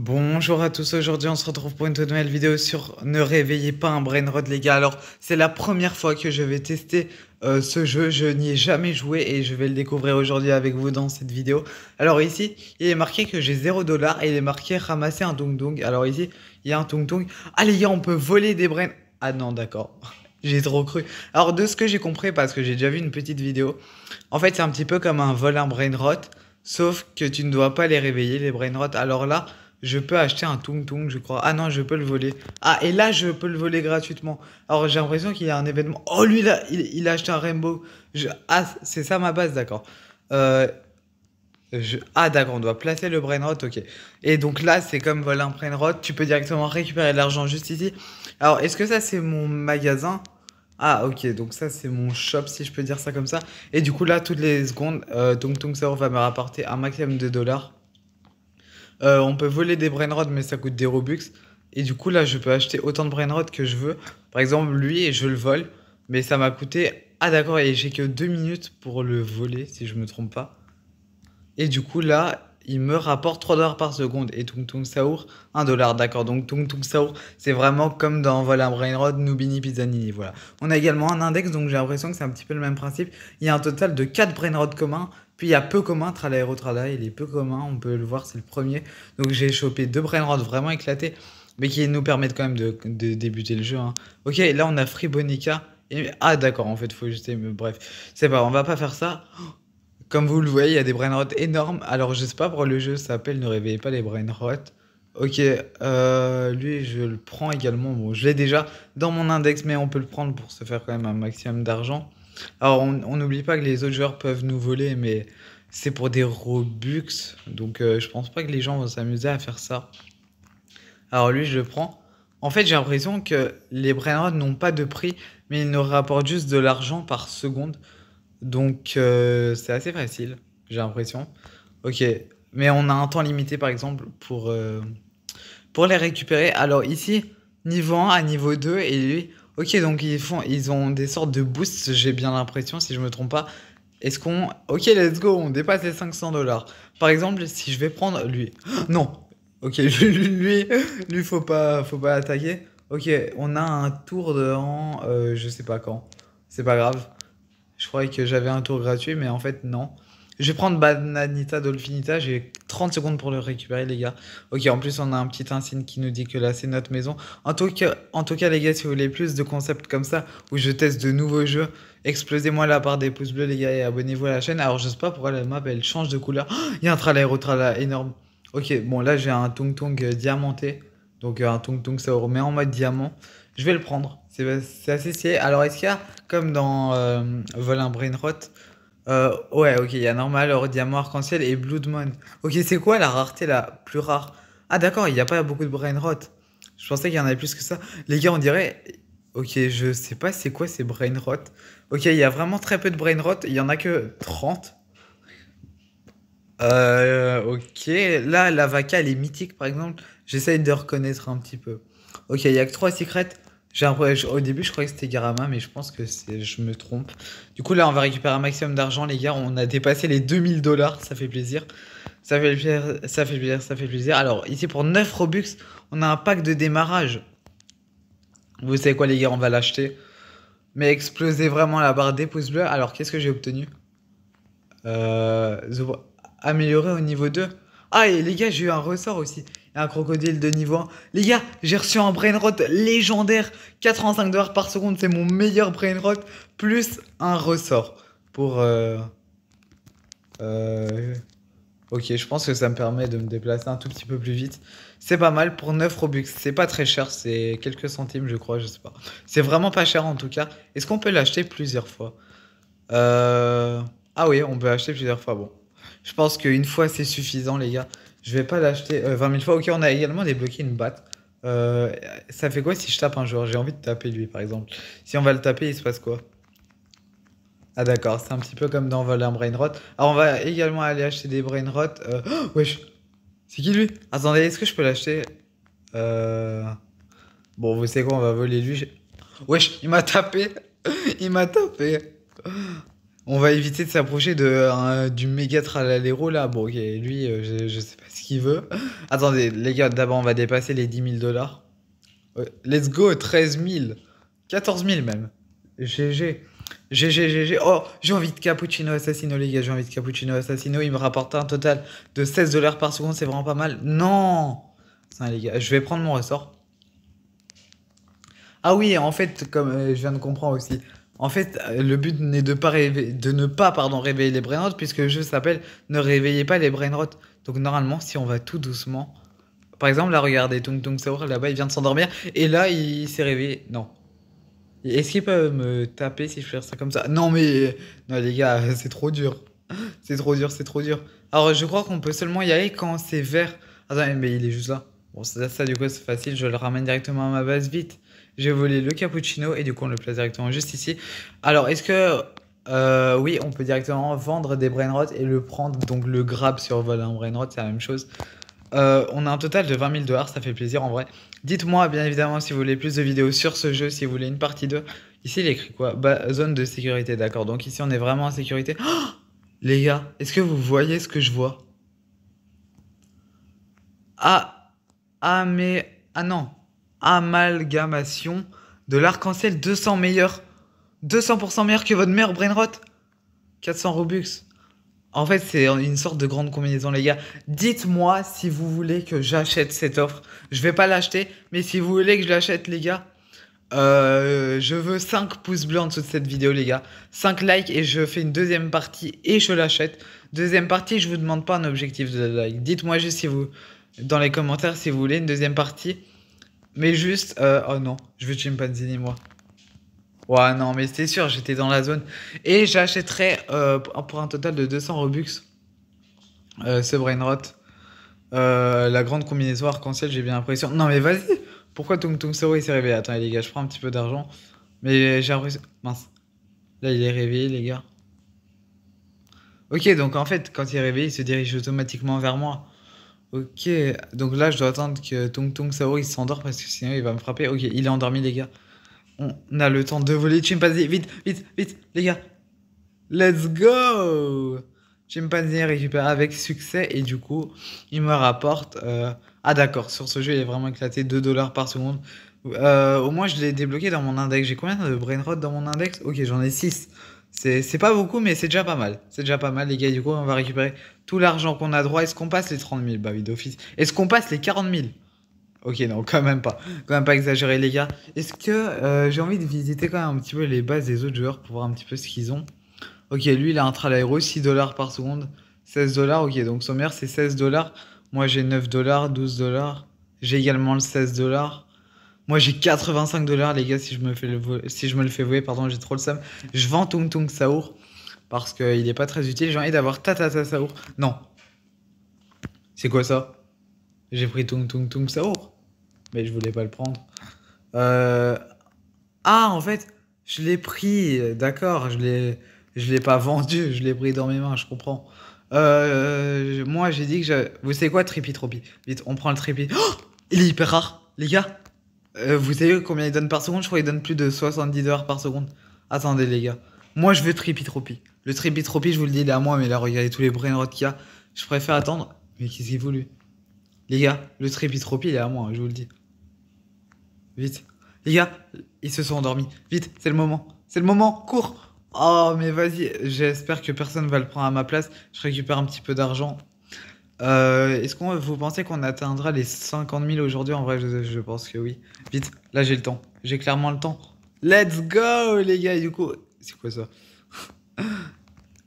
Bonjour à tous, aujourd'hui on se retrouve pour une toute nouvelle vidéo sur Ne réveillez pas un brainrot les gars. Alors c'est la première fois que je vais tester ce jeu, je n'y ai jamais joué et je vais le découvrir aujourd'hui avec vous dans cette vidéo. Alors ici il est marqué que j'ai 0 $ et il est marqué ramasser un Tung Tung. Alors ici il y a un Tung Tung. Ah les gars, on peut voler des brain... Ah non, d'accord. J'ai trop cru. Alors de ce que j'ai compris, parce que j'ai déjà vu une petite vidéo, en fait c'est un petit peu comme un vol un brainrot, sauf que tu ne dois pas les réveiller les brainrot. Alors là je peux acheter un Tung Tung, je crois. Ah non, je peux le voler. Ah, et là, je peux le voler gratuitement. Alors, j'ai l'impression qu'il y a un événement. Oh, lui, là, il a acheté un Rainbow. Ah, c'est ça ma base, d'accord. Euh, Ah, d'accord, on doit placer le Brainrot, ok. Et donc là, c'est comme voler un Brainrot. Tu peux directement récupérer de l'argent juste ici. Alors, est-ce que ça, c'est mon magasin? Ah, ok, donc ça, c'est mon shop, si je peux dire ça comme ça. Et du coup, là, toutes les secondes, Tung Tung Saur va me rapporter un maximum de dollars. On peut voler des brainrods, mais ça coûte des Robux. Et du coup, là, je peux acheter autant de brainrods que je veux. Par exemple, lui, je le vole, mais ça m'a coûté. Ah, d'accord, et j'ai que 2 minutes pour le voler, si je me trompe pas. Et du coup, là, il me rapporte 3 $ par seconde. Et Tung Tung Saur, 1 $. D'accord, donc Tung Tung Saur, c'est vraiment comme dans Voilà un Brainrod, Nubini Pizzanini. Voilà. On a également un index, donc j'ai l'impression que c'est un petit peu le même principe. Il y a un total de 4 Brainrods communs. Puis il y a peu commun, Tralaero Trala, il est peu commun, on peut le voir, c'est le premier. Donc j'ai chopé 2 Brainrods vraiment éclatés, mais qui nous permettent quand même de débuter le jeu, hein. Ok, là on a Free Bonica. Ah d'accord, en fait, faut juste... Bref, c'est pas, on va pas faire ça. Comme vous le voyez, il y a des brainrots énormes. Alors, je sais pas pourquoi le jeu s'appelle Ne réveillez pas les brainrots. Ok, lui, je le prends également. Bon, je l'ai déjà dans mon index, mais on peut le prendre pour se faire quand même un maximum d'argent. Alors, on n'oublie pas que les autres joueurs peuvent nous voler, mais c'est pour des Robux. Donc, je pense pas que les gens vont s'amuser à faire ça. Alors, lui, je le prends. En fait, j'ai l'impression que les brainrots n'ont pas de prix, mais ils nous rapportent juste de l'argent par seconde. Donc, c'est assez facile, j'ai l'impression. Ok, mais on a un temps limité, par exemple, pour les récupérer. Alors ici, niveau 1 à niveau 2, et lui... Ok, donc ils ont des sortes de boosts, j'ai bien l'impression, si je me trompe pas. Est-ce qu'on... Ok, let's go, on dépasse les 500 $. Par exemple, si je vais prendre lui... Non. Ok, lui, faut pas attaquer. Ok, on a un tour en... je sais pas quand. C'est pas grave. Je croyais que j'avais un tour gratuit, mais en fait, non. Je vais prendre Bananita Dolphinita. J'ai 30 secondes pour le récupérer, les gars. Ok, en plus, on a un petit insigne qui nous dit que là, c'est notre maison. En tout cas, les gars, si vous voulez plus de concepts comme ça, où je teste de nouveaux jeux, explosez-moi la barre des pouces bleus, les gars, et abonnez-vous à la chaîne. Alors, je sais pas pourquoi la map, elle change de couleur. Il y a un trala énorme. Ok, bon, là, j'ai un Tung Tung diamanté. Donc, un Tung Tung, ça remet en mode diamant. Je vais le prendre. C'est assez stylé. Alors, est-ce qu'il y a comme dans Vol un Brainrot. Ouais, ok, il y a normal, or, diamant arc-en-ciel et Bloodmoon. Ok, c'est quoi la rareté la plus rare? Ah, d'accord, il n'y a pas beaucoup de Brainrot. Je pensais qu'il y en avait plus que ça. Les gars, on dirait. Ok, je sais pas c'est quoi ces Brainrot. Ok, il y a vraiment très peu de Brainrot. Il y en a que 30. Ok, là, la vaca, elle est mythique, par exemple. J'essaye de reconnaître un petit peu. Ok, il y a que 3 secrets. Au début, je croyais que c'était Garama, mais je pense que je me trompe. Du coup, là, on va récupérer un maximum d'argent, les gars. On a dépassé les 2000 $. Ça fait plaisir. Ça fait plaisir, ça fait plaisir, ça fait plaisir. Alors, ici, pour 9 Robux, on a un pack de démarrage. Vous savez quoi, les gars, on va l'acheter. Mais exploser vraiment la barre des pouces bleus. Alors, qu'est-ce que j'ai obtenu? Amélioré au niveau 2. Ah, et les gars, j'ai eu un ressort aussi. Et un crocodile de niveau 1. Les gars, j'ai reçu un brainrot légendaire. 85 $ par seconde, c'est mon meilleur brainrot. Plus un ressort. Pour... euh, Ok, je pense que ça me permet de me déplacer un tout petit peu plus vite. C'est pas mal pour 9 Robux. C'est pas très cher, c'est quelques centimes, je crois, je sais pas. C'est vraiment pas cher en tout cas. Est-ce qu'on peut l'acheter plusieurs fois? Euh... Ah oui, on peut acheter plusieurs fois. Bon, je pense qu'une fois c'est suffisant, les gars. Je vais pas l'acheter 20 000 fois. Ok, on a également débloqué une batte. Euh, Ça fait quoi si je tape un joueur? J'ai envie de taper lui, par exemple. Si on va le taper, il se passe quoi? Ah d'accord, c'est un petit peu comme dans Vol un Brainrot. Alors on va également aller acheter des Brainrot. Oh, wesh, c'est qui lui? Attendez, est-ce que je peux l'acheter? Euh... Bon, vous savez quoi, on va voler lui. Wesh, il m'a tapé. Il m'a tapé. On va éviter de s'approcher du méga tralalero là. Bon, ok, lui, je sais pas ce qu'il veut. Attendez, les gars, d'abord, on va dépasser les 10 000 $. Let's go, 13 000. 14 000 même. GG. GG, GG. Oh, j'ai envie de cappuccino assassino, les gars. J'ai envie de cappuccino assassino. Il me rapporte un total de 16 $ par seconde. C'est vraiment pas mal. Non! Ça, les gars, je vais prendre mon ressort. Ah oui, en fait, comme je viens de comprendre aussi. En fait, le but n'est de ne pas pardon, réveiller les brainrots, puisque le jeu s'appelle Ne réveillez pas les brainrots. Donc normalement, si on va tout doucement. Par exemple, là, regardez, Tung Tung Saur, là-bas, il vient de s'endormir. Et là, il s'est réveillé. Non. Est-ce qu'il peut me taper si je fais ça comme ça? Non, mais. Non, les gars, c'est trop dur. C'est trop dur, c'est trop dur. Alors, je crois qu'on peut seulement y aller quand c'est vert. Attends, mais il est juste là. Bon, ça du coup, c'est facile. Je le ramène directement à ma base vite. J'ai volé le cappuccino et du coup, on le place directement juste ici. Alors, est-ce que. Oui, on peut directement vendre des brainrots et le prendre. Donc, le grab sur vol un brainrot, c'est la même chose. On a un total de 20 000 $, ça fait plaisir en vrai. Dites-moi bien évidemment si vous voulez plus de vidéos sur ce jeu, si vous voulez une partie 2. Ici il est écrit quoi? Zone de sécurité, d'accord. Donc ici on est vraiment en sécurité. Oh, les gars, est-ce que vous voyez ce que je vois? Ah, ah non. Amalgamation de l'arc-en-ciel 200 meilleur. 200% meilleur que votre meilleur brainrot. 400 Robux. En fait, c'est une sorte de grande combinaison, les gars. Dites-moi si vous voulez que j'achète cette offre. Je vais pas l'acheter, mais si vous voulez que je l'achète, les gars, je veux 5 pouces bleus en dessous de cette vidéo, les gars. 5 likes et je fais une deuxième partie et je l'achète. Deuxième partie, je vous demande pas un objectif de like. Dites-moi juste si vous, dans les commentaires, si vous voulez une deuxième partie. Mais juste, oh non, je veux Chimpanzini, moi. Ouais, non, mais c'était sûr, j'étais dans la zone. Et j'achèterais pour un total de 200 Robux ce Brainrot. La grande combinaison arc-en-ciel, j'ai bien l'impression. Non, mais vas-y! Pourquoi Tung Tung Soro il s'est réveillé? Attends, les gars, je prends un petit peu d'argent. Mais j'ai l'impression. Mince. Là, il est réveillé, les gars. Ok, donc en fait, quand il est réveillé, il se dirige automatiquement vers moi. Ok, donc là, je dois attendre que Tung Tung Sao il s'endort parce que sinon il va me frapper. Ok, il est endormi, les gars. On a le temps de voler Chimpanzé. Vite, vite, vite, les gars. Let's go! Chimpanzé récupère avec succès et du coup, il me rapporte. Ah, d'accord, sur ce jeu, il est vraiment éclaté 2 $ par seconde. Au moins, je l'ai débloqué dans mon index. J'ai combien de brainrot dans mon index? Ok, j'en ai 6. C'est pas beaucoup, mais c'est déjà pas mal. C'est déjà pas mal, les gars. Du coup, on va récupérer tout l'argent qu'on a droit. Est-ce qu'on passe les 30 000? Bah oui, d'office. Est-ce qu'on passe les 40 000? Ok, non, quand même pas. Quand même pas exagéré, les gars. Est-ce que j'ai envie de visiter quand même un petit peu les bases des autres joueurs pour voir un petit peu ce qu'ils ont? Ok, lui, il a un tralaéro, 6 $ par seconde. 16 $. Ok, donc son meilleur, c'est 16 $. Moi, j'ai 9 $, 12 $. J'ai également le 16 $. Moi, j'ai 85 $, les gars, si je me le fais vouer, pardon, j'ai trop le seum. Je vends Tung Tung Saour parce qu'il est pas très utile. J'ai envie d'avoir Tatata Saour. Non. C'est quoi ça? J'ai pris Tung Tung Tung Saour. Mais je voulais pas le prendre. Euh... Ah, en fait, je l'ai pris. D'accord, je l'ai pas vendu. Je l'ai pris dans mes mains, je comprends. Moi, j'ai dit que j'avais. Vous savez quoi, Trippy Troppy? Vite, on prend le Trippy. Oh, il est hyper rare, les gars. Vous savez combien il donne par seconde? Je crois qu'il donne plus de 70 $ par seconde. Attendez, les gars. Moi, je veux Trippy Troppy. Le Trippy Troppy, je vous le dis, il est à moi, mais là, regardez tous les brainrots qu'il y a. Je préfère attendre. Mais qu'est-ce qu'il voulu? Les gars, le Trippy Troppy, il est à moi, je vous le dis. Vite. Les gars, ils se sont endormis. Vite, c'est le moment. C'est le moment, cours. Oh, mais vas-y, j'espère que personne va le prendre à ma place. Je récupère un petit peu d'argent. Est-ce qu'on vous pensez qu'on atteindra les 50 000 aujourd'hui? En vrai, je pense que oui. Vite, là j'ai le temps. J'ai clairement le temps. Let's go, les gars. Et du coup, c'est quoi ça?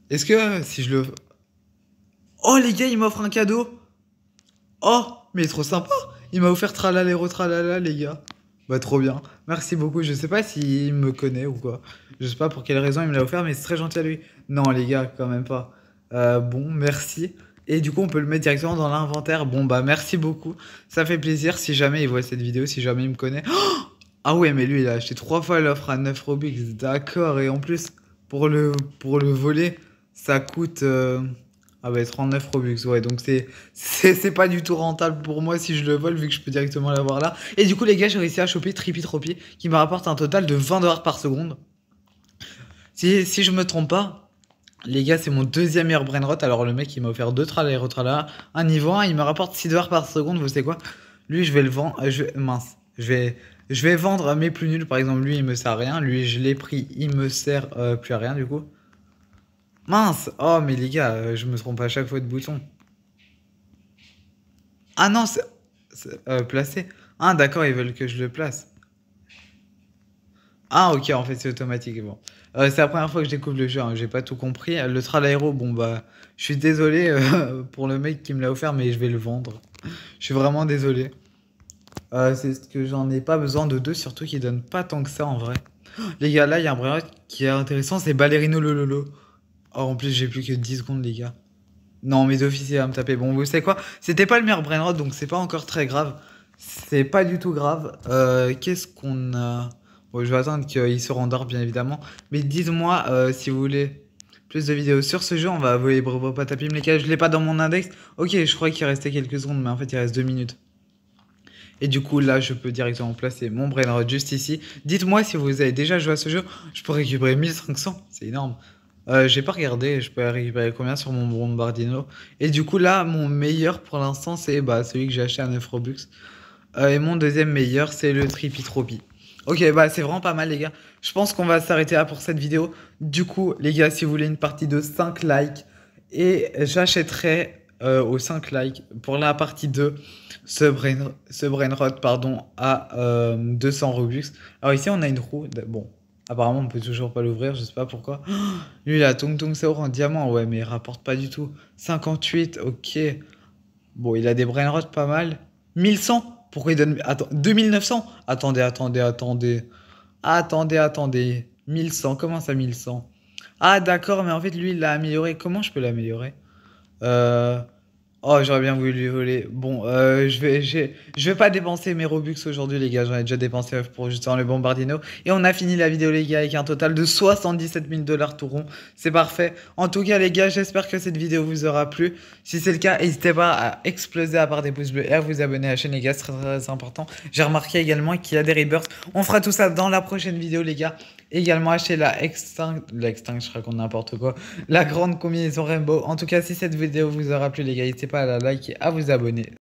Est-ce que si je le... Oh, les gars, il m'offre un cadeau. Oh, mais il est trop sympa. Il m'a offert tralala, tralala, les gars. Bah, trop bien. Merci beaucoup. Je sais pas s'il me connaît ou quoi. Je sais pas pour quelle raison il me l'a offert, mais c'est très gentil à lui. Non, les gars, quand même pas. Bon, merci. Et du coup, on peut le mettre directement dans l'inventaire. Bon, bah, merci beaucoup. Ça fait plaisir si jamais il voit cette vidéo, si jamais il me connaît. Oh, ah ouais, mais lui, il a acheté 3 fois l'offre à 9 Robux. D'accord. Et en plus, pour le voler, ça coûte. Ah bah 39 Robux, ouais, donc c'est pas du tout rentable pour moi si je le vole vu que je peux directement l'avoir là. Et du coup les gars, j'ai réussi à choper Trippy Troppy qui me rapporte un total de 20 $ par seconde. Si je me trompe pas, Les gars, c'est mon deuxième meilleur brainrot. Alors, le mec, il m'a offert 2 tralala et retralala. Un niveau 1, il me rapporte 6 dollars par seconde. Vous savez quoi? Lui, je vais le vendre. Mince. Je vais vendre mes plus nuls. Par exemple, lui, il me sert à rien. Lui, je l'ai pris. Il me sert plus à rien, du coup. Mince. Oh, mais les gars, je me trompe à chaque fois de bouton. Ah non, placé. Ah, d'accord, ils veulent que je le place. Ah, ok, en fait, c'est automatique. Bon. C'est la première fois que je découvre le jeu, hein, j'ai pas tout compris. Le Tralaéro, bon, bah, je suis désolé pour le mec qui me l'a offert, mais je vais le vendre. Je suis vraiment désolé. C'est ce que j'en ai pas besoin de deux, surtout qu'ils donnent pas tant que ça en vrai. Les gars, là, il y a un brainrot qui est intéressant, c'est Ballerino Lololo. Oh, en plus, j'ai plus que 10 secondes, les gars. Non, mes officiers va me taper. Bon, vous savez quoi? C'était pas le meilleur brainrot, donc c'est pas encore très grave. C'est pas du tout grave. Qu'est-ce qu'on a? Bon, je vais attendre qu'il se rendort, bien évidemment. Mais dites-moi si vous voulez plus de vidéos sur ce jeu. On va voler Patapim, les gars. Je l'ai pas dans mon index. Ok, je croyais qu'il restait quelques secondes, mais en fait, il reste 2 minutes. Et du coup, là, je peux directement placer mon brainrot juste ici. Dites-moi si vous avez déjà joué à ce jeu. Je peux récupérer 1500. C'est énorme. J'ai pas regardé, je peux récupérer combien sur mon Bombardino. Et du coup, là, mon meilleur pour l'instant, c'est bah, celui que j'ai acheté à 9 Robux. Et mon deuxième meilleur, c'est le Trippy Tropi. Ok, bah c'est vraiment pas mal, les gars. Je pense qu'on va s'arrêter là pour cette vidéo. Du coup, les gars, si vous voulez une partie de 5 likes, et j'achèterai aux 5 likes pour la partie 2 ce brainrot pardon, à 200 Robux. Alors ici, on a une roue. Bon, apparemment, on peut toujours pas l'ouvrir, je sais pas pourquoi. Lui, il a Tung Tung Saur en diamant, ouais, mais il rapporte pas du tout. 58, ok. Bon, il a des brainrots pas mal. 1100? Pourquoi il donne... Attends, 2900? Attendez, attendez, attendez. Attendez, attendez. 1100, comment ça 1100? Ah, d'accord, mais en fait, lui, il l'a amélioré. Comment je peux l'améliorer? Euh... Oh, j'aurais bien voulu lui voler. Bon, je vais pas dépenser mes Robux aujourd'hui, les gars. J'en ai déjà dépensé pour justement le Bombardino. Et on a fini la vidéo, les gars, avec un total de 77 000 dollars tout rond. C'est parfait. En tout cas, les gars, j'espère que cette vidéo vous aura plu. Si c'est le cas, n'hésitez pas à exploser à part des pouces bleus et à vous abonner à la chaîne, les gars. C'est très, très important. J'ai remarqué également qu'il y a des rebirths. On fera tout ça dans la prochaine vidéo, les gars. Également acheter l'extinct, je raconte n'importe quoi. La grande combinaison Rainbow. En tout cas, si cette vidéo vous aura plu, les gars, n'hésitez pas à la liker et à vous abonner.